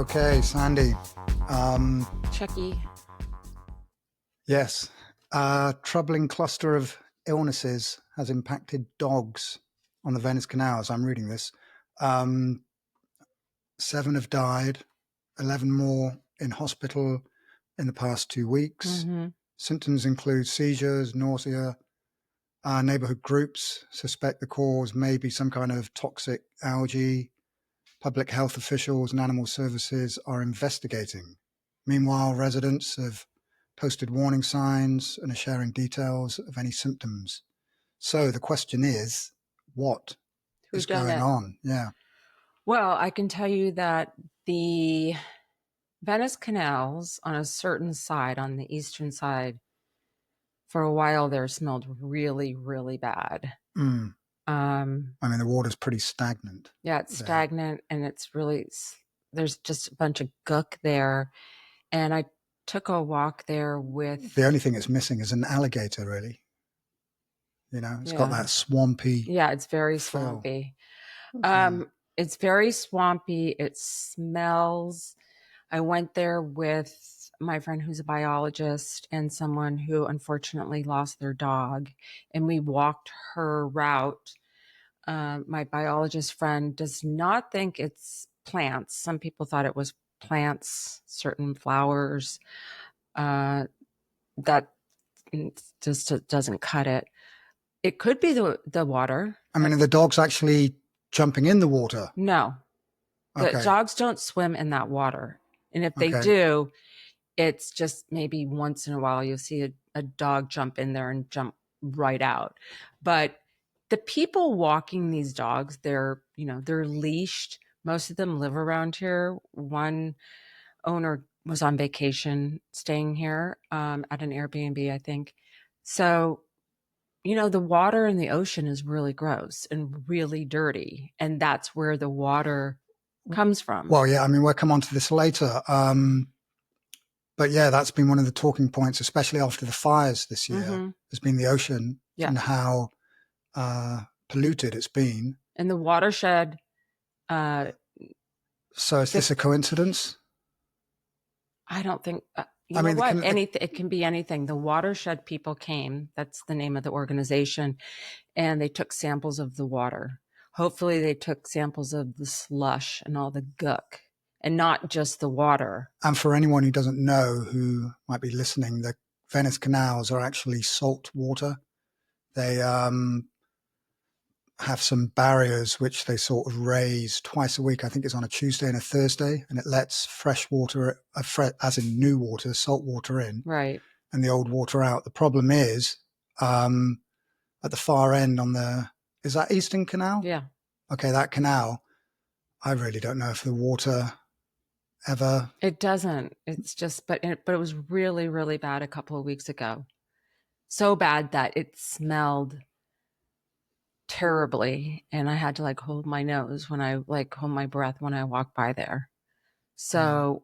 Okay, Sandy. Chucky. Yes, a troubling cluster of illnesses has impacted dogs on the Venice Canals. I'm reading this. 7 have died, 11 more in hospital in the past 2 weeks. Mm-hmm. Symptoms include seizures, nausea. Neighborhood groups suspect the cause may be some kind of toxic algae. Public health officials and animal services are investigating. Meanwhile, residents have posted warning signs and are sharing details of any symptoms. So the question is, what is going on? Yeah. Well, I can tell you that the Venice Canals on a certain side, on the eastern side, for a while there smelled really, really bad. I mean, the water's pretty stagnant. Yeah, it's stagnant, and it's really, there's just a bunch of gook there. And I took a walk there with... The only thing it's missing is an alligator, really. You know, it's got that swampy... Yeah, it's very swampy. It's very swampy. It smells. I went there with my friend who's a biologist and someone who unfortunately lost their dog, and we walked her route. My biologist friend does not think it's plants. Some people thought it was plants, certain flowers. That just doesn't cut it. It could be the water. I mean, are the dogs actually jumping in the water? No. The dogs don't swim in that water. And if they do, it's just maybe once in a while you'll see a dog jump in there and jump right out. But the people walking these dogs, they're leashed. Most of them live around here. One owner was on vacation staying here at an Airbnb, I think. So, the water in the ocean is really gross and really dirty. And that's where the water comes from. Well, yeah, I mean, we'll come on to this later. But yeah, that's been one of the talking points, especially after the fires this year, has been the ocean and how polluted it's been. And the watershed. So is this a coincidence? I don't think... it can be anything. The watershed people came. That's the name of the organization. And they took samples of the water. Hopefully they took samples of the slush and all the gook and not just the water. And for anyone who doesn't know, who might be listening, the Venice Canals are actually salt water. They have some barriers which they sort of raise twice a week. I think it's on a Tuesday and a Thursday, and it lets fresh water, as in new water, salt water in, right, and the old water out. The problem is at the far end is that Eastern Canal? Yeah. Okay, that canal, I really don't know if the water ever... It doesn't. It's just, but it was really, really bad a couple of weeks ago. So bad that it smelled terribly, and I had to hold my nose when I hold my breath when I walk by there. So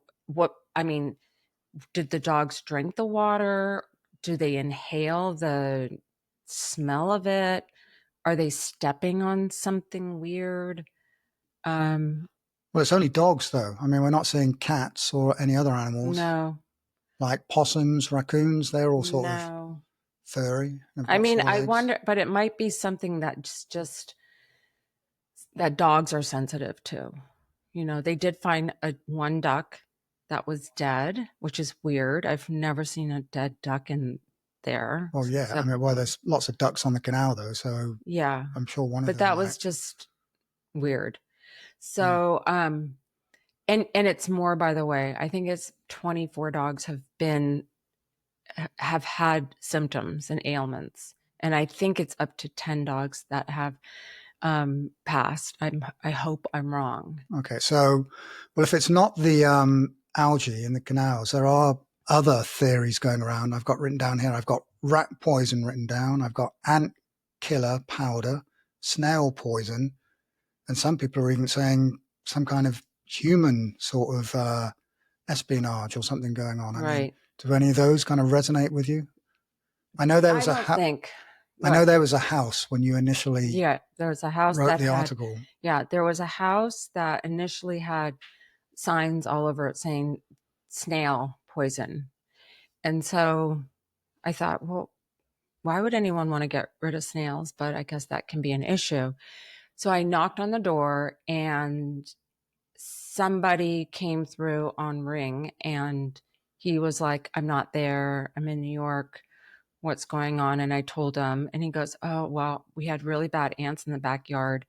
did the dogs drink the water? Do they inhale the smell of it? Are they stepping on something weird? Well, it's only dogs though. I mean, we're not seeing cats or any other animals. No. Like possums, raccoons, they're all sort of furry. I mean, I wonder, but it might be something that's just that dogs are sensitive to. They did find one duck that was dead, which is weird. I've never seen a dead duck in there. Well, yeah. I mean, there's lots of ducks on the canal though, so yeah, I'm sure one of them. But that was just weird. So, and it's more, by the way. I think it's 24 dogs have had symptoms and ailments, and I think it's up to 10 dogs that have passed. I hope I'm wrong. Okay, so if it's not the algae in the canals, there are other theories going around. I've got written down here. I've got rat poison written down. I've got ant killer powder, snail poison, and some people are even saying some kind of human sort of espionage or something going on. I mean, do any of those kind of resonate with you? I know there was I know there was a house when you initially there was a house wrote the article. Yeah, there was a house that initially had signs all over it saying snail poison. And so I thought, well, why would anyone want to get rid of snails? But I guess that can be an issue. So I knocked on the door and somebody came through on Ring, and he was like, I'm not there. I'm in New York. What's going on? And I told him, and he goes, oh, well, we had really bad ants in the backyard.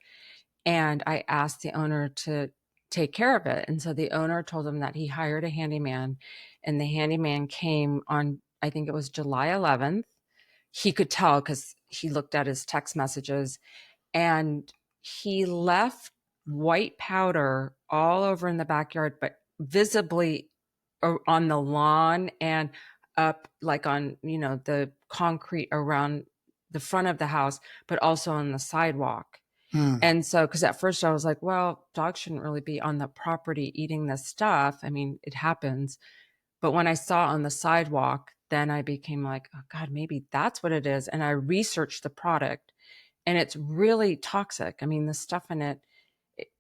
And I asked the owner to take care of it. And so the owner told him that he hired a handyman, and the handyman came on, I think it was July 11th. He could tell because he looked at his text messages, and he left white powder all over in the backyard, but visibly on the lawn and up like on, the concrete around the front of the house, but also on the sidewalk. And so, because at first I was like, well, dogs shouldn't really be on the property eating this stuff. I mean, it happens. But when I saw on the sidewalk, then I became like, oh God, maybe that's what it is. And I researched the product, and it's really toxic. I mean, the stuff in it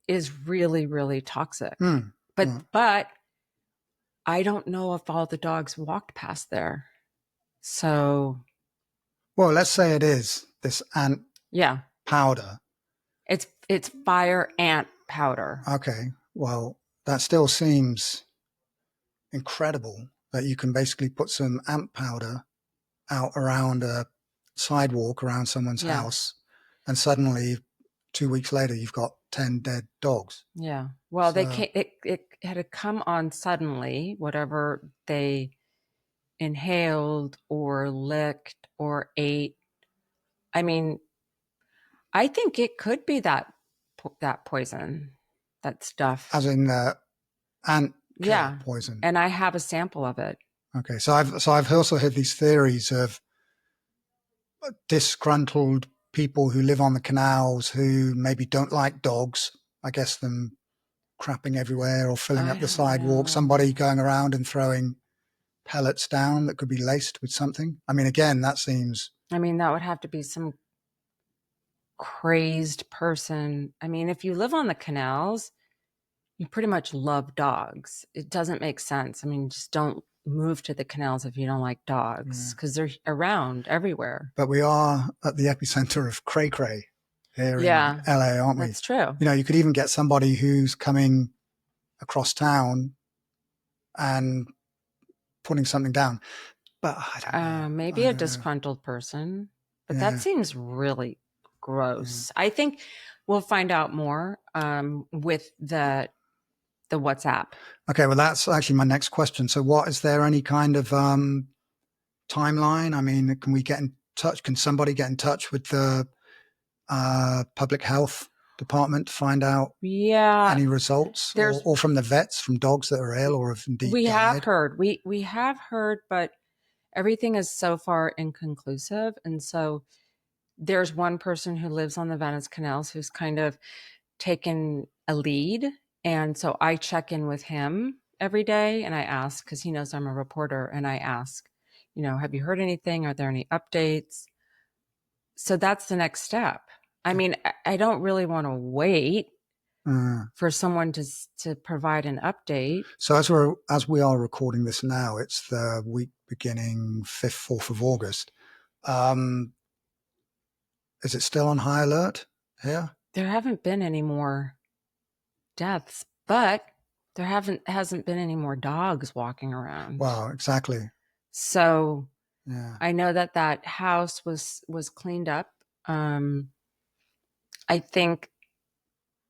is really, really toxic. But I don't know if all the dogs walked past there. So. Well, let's say it is this ant powder. It's fire ant powder. Okay. Well, that still seems incredible that you can basically put some ant powder out around a sidewalk around someone's house, and suddenly 2 weeks later you've got 10 dead dogs. Yeah. Well, it had to come on suddenly, whatever they inhaled or licked or ate. I mean, I think it could be that poison, that stuff. As in ant poison. And I have a sample of it. Okay, so I've also heard these theories of disgruntled people who live on the canals who maybe don't like dogs. I guess them crapping everywhere or filling up the sidewalk. Somebody going around and throwing pellets down that could be laced with something. I mean, again, that seems. I mean, that would have to be some crazed person. I mean, if you live on the canals, you pretty much love dogs. It doesn't make sense. I mean, just don't move to the canals if you don't like dogs, because they're around everywhere. But we are at the epicenter of cray-cray here in LA, aren't we? That's true. You could even get somebody who's coming across town and putting something down. But I don't know. Maybe a disgruntled person, but that seems really gross. I think we'll find out more with the WhatsApp. Okay, well, that's actually my next question. So is there any kind of timeline? I mean, can we get in touch? Can somebody get in touch with the public health department to find out any results? Or from the vets, from dogs that are ill or have indeed died? Have heard. We have heard, but everything is so far inconclusive. And so there's one person who lives on the Venice Canals who's kind of taken a lead. And so I check in with him every day, and I ask, because he knows I'm a reporter, and I ask, have you heard anything? Are there any updates? So that's the next step. I mean, I don't really want to wait for someone to provide an update. So as we are recording this now, it's the week beginning 5th, 4th of August. Is it still on high alert here? There haven't been any more deaths, but there hasn't been any more dogs walking around. Wow, exactly. So I know that house was cleaned up. I think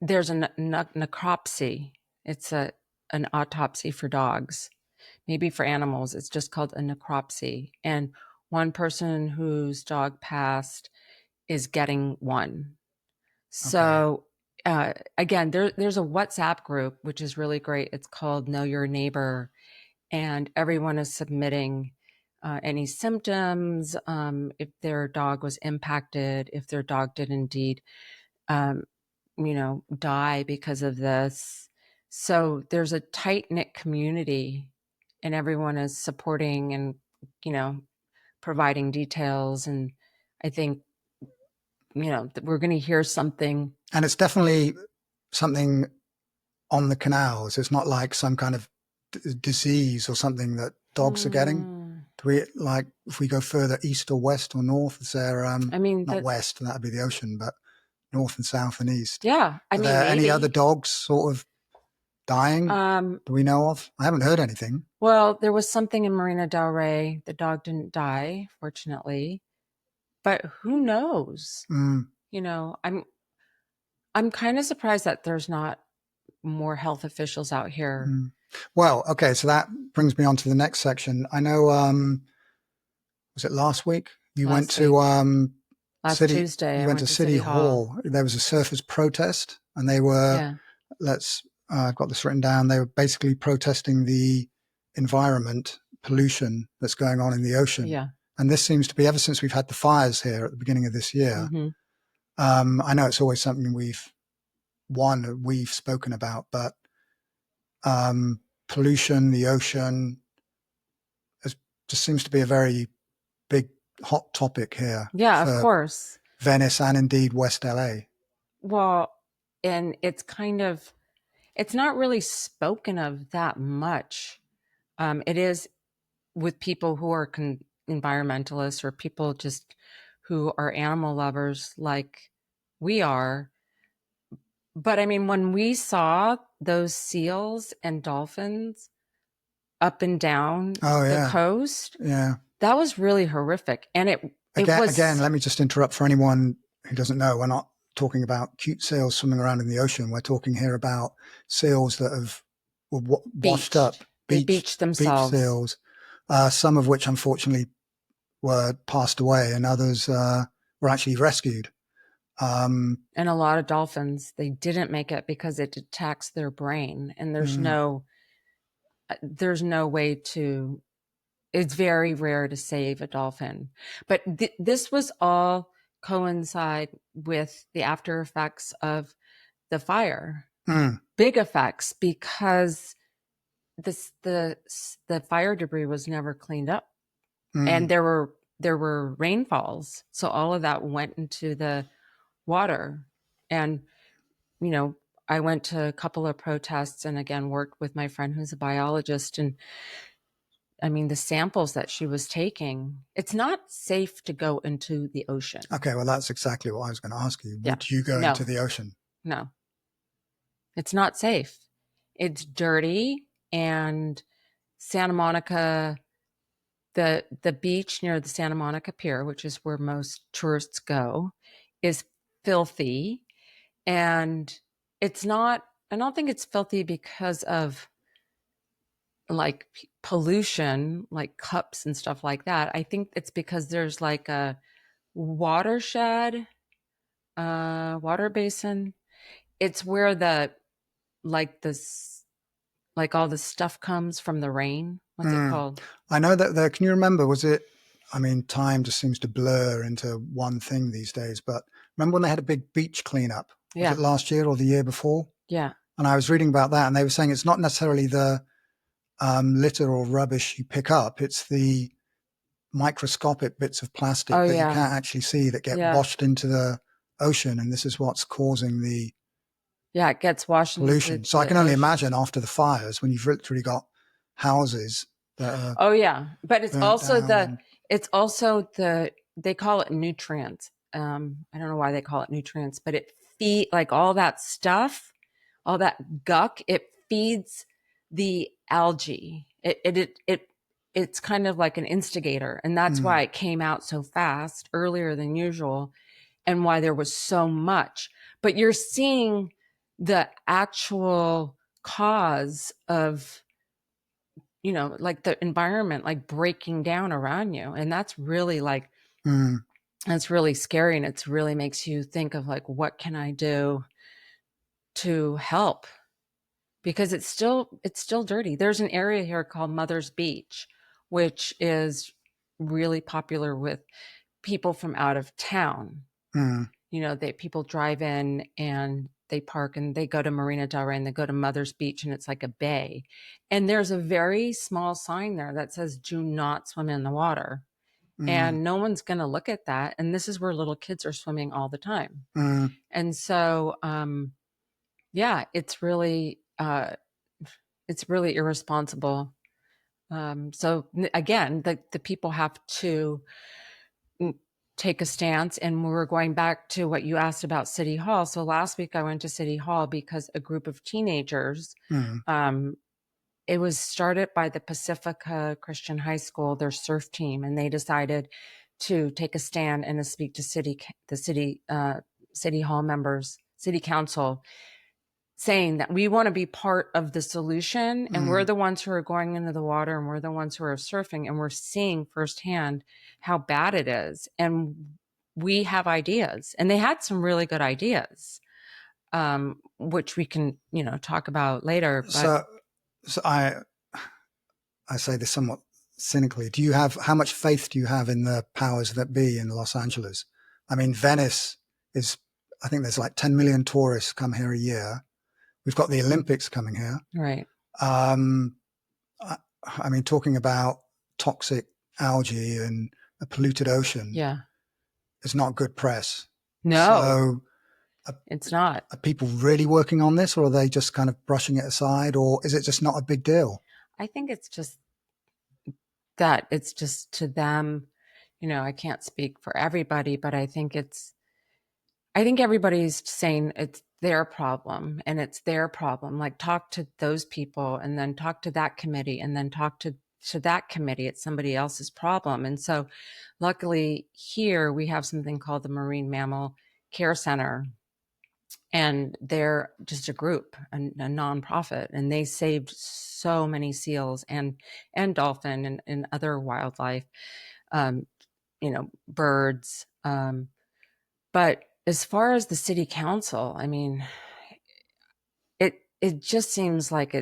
there's a necropsy. It's an autopsy for dogs. Maybe for animals, it's just called a necropsy. And one person whose dog passed is getting one. So again, there's a WhatsApp group, which is really great. It's called Know Your Neighbor, and everyone is submitting any symptoms, if their dog was impacted, if their dog did indeed, die because of this. So there's a tight-knit community, and everyone is supporting and, providing details. And I think, we're going to hear something. And it's definitely something on the canals. It's not like some kind of disease or something that dogs are getting. Do we, like, if we go further east or west or north, is there, I mean, not west, that would be the ocean, but north and south and east. Yeah. Are there any other dogs sort of dying? Do we know of? I haven't heard anything. Well, there was something in Marina del Rey. The dog didn't die, fortunately, but who knows? You know, I'm kind of surprised that there's not more health officials out here. Well, okay, so that brings me on to the next section. I know, was it last week? You went to last Tuesday. You went to City Hall. There was a surfers protest, and they were I've got this written down. They were basically protesting the environment pollution that's going on in the ocean. Yeah. And this seems to be, ever since we've had the fires here at the beginning of this year. I know it's always something we've spoken about, but pollution, the ocean, just seems to be a very big, hot topic here. Yeah, of course. Venice and indeed West LA. Well, and it's not really spoken of that much. It is with people who are environmentalists or people just who are animal lovers like we are. But I mean, when we saw those seals and dolphins up and down the coast, that was really horrific. And again, let me just interrupt for anyone who doesn't know. We're not talking about cute seals swimming around in the ocean. We're talking here about seals that were washed up, beached themselves. Beach seals, some of which unfortunately were passed away, and others were actually rescued. And a lot of dolphins, they didn't make it because it attacks their brain, and there's no way to. It's very rare to save a dolphin, but this was all coincide with the after effects of the fire. Big effects, because the fire debris was never cleaned up, and there were rainfalls, so all of that went into the water. And you know, I went to a couple of protests and again worked with my friend who's a biologist, and I mean, the samples that she was taking, it's not safe to go into the ocean. Okay, well, that's exactly what I was going to ask you. Would you go into the ocean? No. It's not safe. It's dirty, and Santa Monica, the beach near the Santa Monica Pier, which is where most tourists go, is filthy. And it's not, I don't think it's filthy because of like pollution, like cups and stuff like that. I think it's because there's like a watershed, water basin. It's where all the stuff comes from the rain. What's it called? I know that can you remember, was it, I mean, time just seems to blur into one thing these days, but remember when they had a big beach cleanup? Was it last year or the year before? Yeah. And I was reading about that, and they were saying it's not necessarily the litter or rubbish you pick up, it's the microscopic bits of plastic that you can't actually see that get washed into the ocean, and this is what's causing the it gets washed pollution. Into so I can only imagine after the fires, when you've literally got houses that are but it's also they call it nutrients. I don't know why they call it nutrients, but it like all that stuff, all that guck, it feeds the algae. It's kind of like an instigator, and that's why it came out so fast earlier than usual, and why there was so much. But you're seeing the actual cause of, you know, like the environment, like breaking down around you. And that's really like, that's really scary. And it really makes you think of like, what can I do to help? Because it's still dirty. There's an area here called Mother's Beach, which is really popular with people from out of town. You know, people drive in and they park and they go to Marina del Rey and they go to Mother's Beach, and it's like a bay. And there's a very small sign there that says, "Do not swim in the water." And no one's going to look at that. And this is where little kids are swimming all the time. And so, it's really, it's really irresponsible. So again, the people have to take a stance. And we're going back to what you asked about City Hall. So last week I went to City Hall because a group of teenagers, it was started by the Pacifica Christian High School, their surf team, and they decided to take a stand and to speak to City Hall members, City Council, saying that we want to be part of the solution, and we're the ones who are going into the water, and we're the ones who are surfing, and we're seeing firsthand how bad it is, and we have ideas. And they had some really good ideas, which we can talk about later. But so I say this somewhat cynically. How much faith do you have in the powers that be in Los Angeles? I mean, Venice I think there's like 10 million tourists come here a year. We've got the Olympics coming here. Right. I mean, talking about toxic algae and a polluted ocean. Yeah. It's not good press. No, it's not. Are people really working on this, or are they just kind of brushing it aside, or is it just not a big deal? I think it's just that it's just to them, I can't speak for everybody, but I think everybody's saying it's their problem and it's their problem. Like, talk to those people and then talk to that committee and then talk to that committee. It's somebody else's problem. And so luckily here we have something called the Marine Mammal Care Center, and they're just a group, a nonprofit, and they saved so many seals and dolphin and other wildlife, birds. But as far as the city council, I mean, it just seems like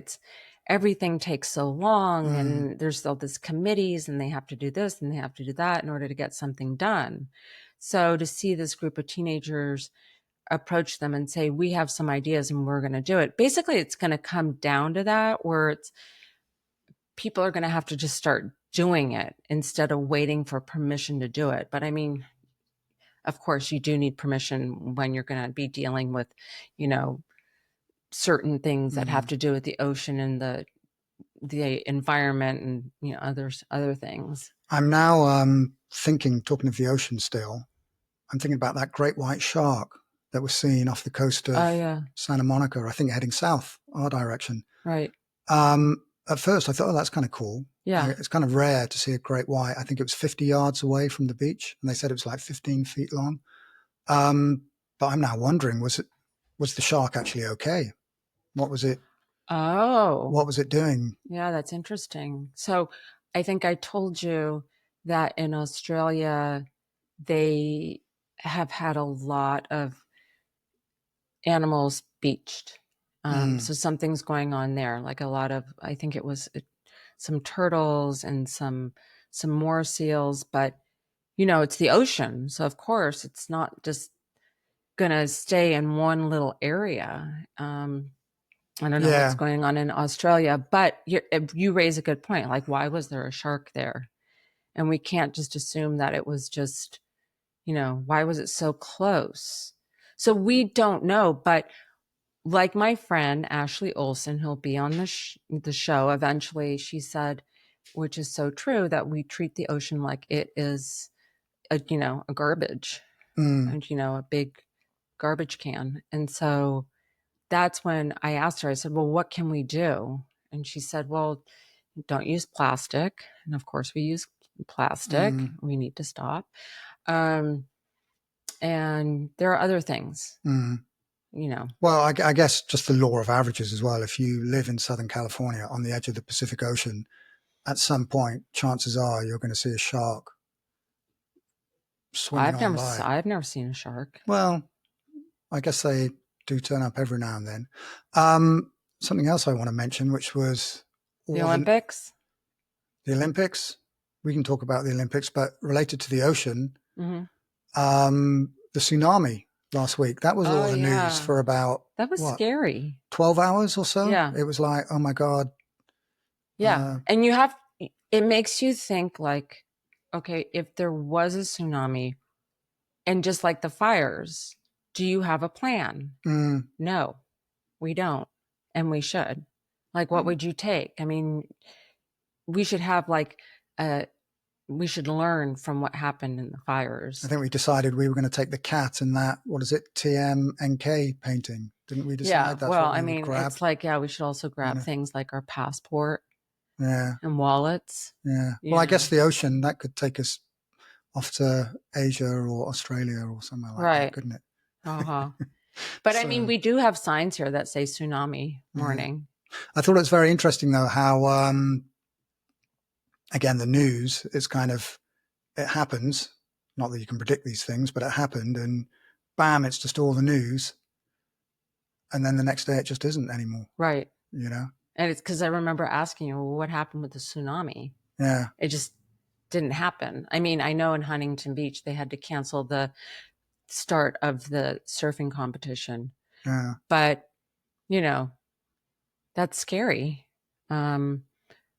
everything takes so long, and there's all these committees, and they have to do this and they have to do that in order to get something done. So to see this group of teenagers approach them and say, we have some ideas and we're going to do it. Basically, it's going to come down to that, where people are going to have to just start doing it instead of waiting for permission to do it. But I mean, of course, you do need permission when you're going to be dealing with, certain things that have to do with the ocean and the environment and, other things. I'm now talking of the ocean still, I'm thinking about that great white shark that was seen off the coast of Santa Monica, I think heading south, our direction. Right. At first I thought, that's kind of cool. Yeah. It's kind of rare to see a great white. I think it was 50 yards away from the beach, and they said it was like 15 feet long. But I'm now wondering, was the shark actually okay? What was it? Oh. What was it doing? Yeah, that's interesting. So I think I told you that in Australia, they have had a lot of animals beached. So something's going on there, like a lot of, I think it was some turtles and some more seals, but it's the ocean. So of course it's not just going to stay in one little area. I don't know what's going on in Australia, but you raise a good point. Like, why was there a shark there? And we can't just assume that it was just, why was it so close? So we don't know, but like my friend Ashley Olsen, who'll be on the show eventually, she said, which is so true, that we treat the ocean like it is a garbage, and a big garbage can. And so that's when I asked her, I said, well, what can we do? And she said, well, don't use plastic. And of course we use plastic. We need to stop. And there are other things. Well, I guess just the law of averages as well. If you live in Southern California on the edge of the Pacific Ocean, at some point, chances are you're going to see a shark swimming on by. I've never seen a shark. Well, I guess they do turn up every now and then. Something else I want to mention, which was the Olympics. The Olympics. We can talk about the Olympics, but related to the ocean, the tsunami last week. That was all the news for about, that was scary. 12 hours or so. Yeah. It was like, oh my God. Yeah. And it makes you think, like, okay, if there was a tsunami, and just like the fires, do you have a plan? No, we don't. and we should. Like, what would you take? I mean, we should have like we should learn from what happened in the fires. I think we decided we were going to take the cat and that, what is it, TMNK painting. Didn't we decide? Yeah, that's well, what we I mean, grab? It's like, we should also grab things like our passport. Yeah. And wallets. Yeah. Well, I guess the ocean, that could take us off to Asia or Australia or somewhere like that, couldn't it? Uh-huh. But so, I mean, we do have signs here that say tsunami warning. I thought it was very interesting, though, how, again, the news is kind of, it happens. Not that you can predict these things, but it happened, and bam, it's just all the news. And then the next day it just isn't anymore. Right. You know? And it's because I remember asking you, well, what happened with the tsunami? Yeah. It just didn't happen. I mean, I know in Huntington Beach, they had to cancel the start of the surfing competition. Yeah. But, you know, that's scary. But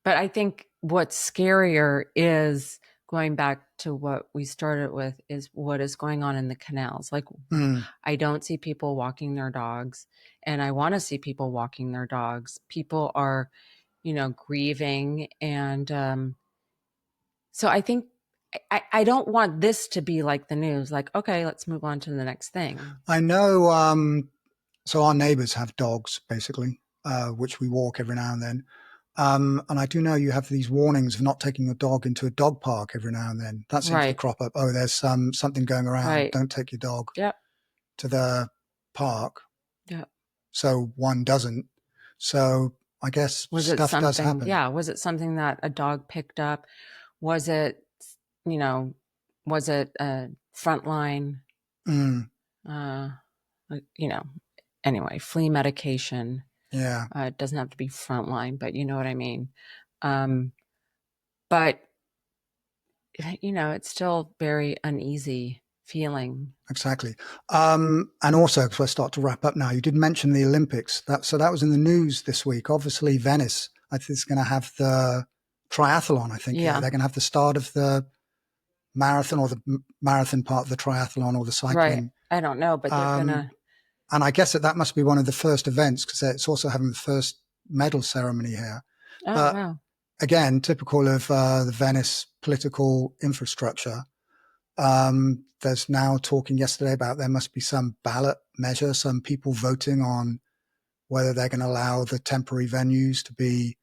I think what's scarier is going back to what we started with is what is going on in the canals. Like, I don't see people walking their dogs, and I want to see people walking their dogs. People are, you know, grieving. And so I think I don't want this to be like the news, like, okay, let's move on to the next thing. I know. So our neighbors have dogs, basically, which we walk every now and then. And I do know you have these warnings of not taking your dog into a dog park every now and then. That seems to crop up. Oh, there's something going around. Right. Don't take your dog to the park. Yeah. So one doesn't. So I guess stuff does happen. Yeah. Was it something that a dog picked up? Was it, you know, was it a frontline? You know, anyway, flea medication. Yeah. It doesn't have to be frontline, but you know what I mean. But, you know, it's still very uneasy feeling. Exactly. And also, because I start to wrap up now, you did mention the Olympics. So that was in the news this week. Obviously, Venice, I think, is going to have the triathlon, I think. Yeah. They're going to have the start of the marathon, or the marathon part of the triathlon, or the cycling. Right. I don't know, but they're going to. And I guess that must be one of the first events, because it's also having the first medal ceremony here. Oh, but wow. Again, typical of the Venice political infrastructure. There's now talking yesterday about there must be some ballot measure, some people voting on whether they're going to allow the temporary venues to be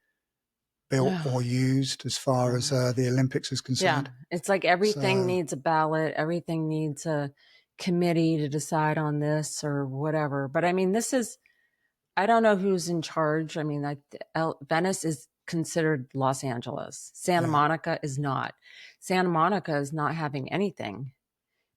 built or used as far as the Olympics is concerned. Yeah, it's like everything needs a ballot. Everything needs a committee to decide on this or whatever. But I mean, this is, I don't know who's in charge. I mean, Venice is considered Los Angeles. Santa Monica is not. Santa Monica is not having anything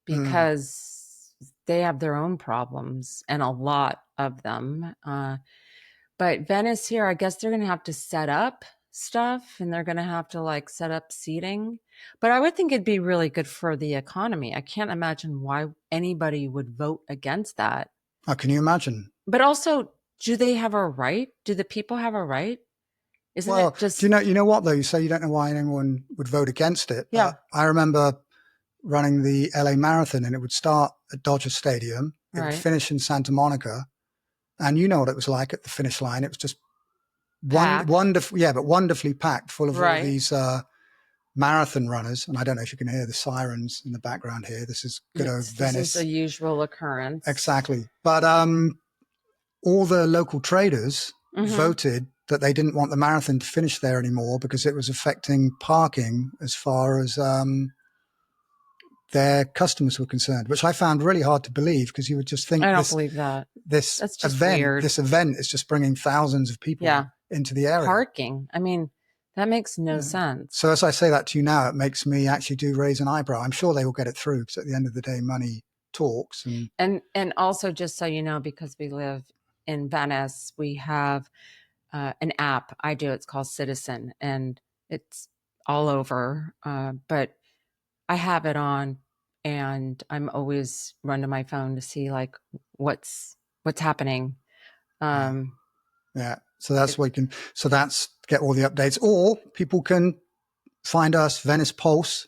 because they have their own problems, and a lot of them. But Venice here, I guess they're going to have to set up stuff, and they're going to have to like set up seating. But I would think it'd be really good for the economy. I can't imagine why anybody would vote against that. Oh, can you imagine? But also, do they have a right? Do the people have a right? Isn't it just... do you know what though? You say you don't know why anyone would vote against it. Yeah. I remember running the LA Marathon, and it would start at Dodger Stadium. It would finish in Santa Monica. And you know what it was like at the finish line. It was just wonderfully packed, full of all these marathon runners. And I don't know if you can hear the sirens in the background here. This is good old Venice. This is a usual occurrence. Exactly. But all the local traders voted that they didn't want the marathon to finish there anymore because it was affecting parking as far as their customers were concerned, which I found really hard to believe, because you would just think I don't believe that. This event is just bringing thousands of people into the area. Parking. I mean, that makes no sense. So as I say that to you now, it makes me actually raise an eyebrow. I'm sure they will get it through, because at the end of the day, money talks. And also, just so you know, because we live in Venice, we have an app. I do. It's called Citizen, and it's all over. But I have it on, and I'm always run to my phone to see like what's happening. So that's what you can. So that's get all the updates, or people can find us Venice Pulse,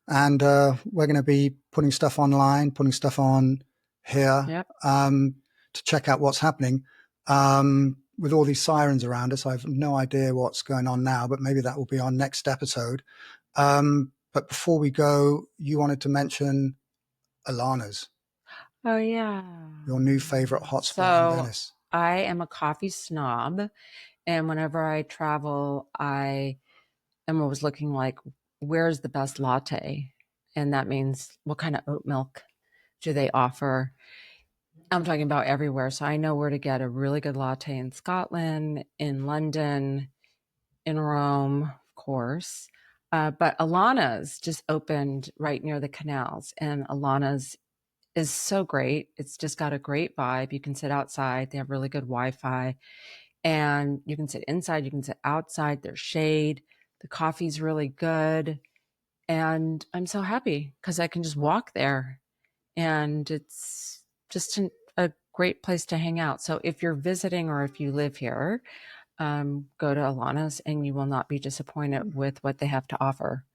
and we're going to be putting stuff online, putting stuff on here to check out what's happening. with all these sirens around us, I have no idea what's going on now, but maybe that will be our next episode. But before we go, you wanted to mention Alana's. Oh, yeah. Your new favorite hotspot in Venice. I am a coffee snob. And whenever I travel, I am always looking like, where's the best latte? And that means what kind of oat milk do they offer? I'm talking about everywhere. So I know where to get a really good latte in Scotland, in London, in Rome, of course. But Alana's just opened right near the canals, and Alana's is so great. It's just got a great vibe. You can sit outside. They have really good Wi-Fi, and you can sit inside. You can sit outside. There's shade. The coffee's really good. And I'm so happy because I can just walk there, and it's just a great place to hang out. So if you're visiting or if you live here, go to Alana's and you will not be disappointed with what they have to offer.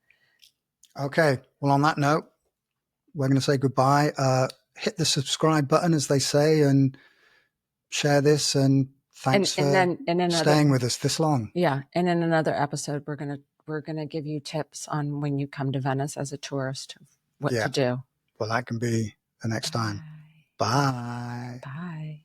Okay. Well, on that note, we're going to say goodbye. Hit the subscribe button, as they say, and share this. And thanks for staying with us this long. Yeah. And in another episode, we're going to give you tips on when you come to Venice as a tourist, what to do. Well, that can be the next time. Bye. Bye.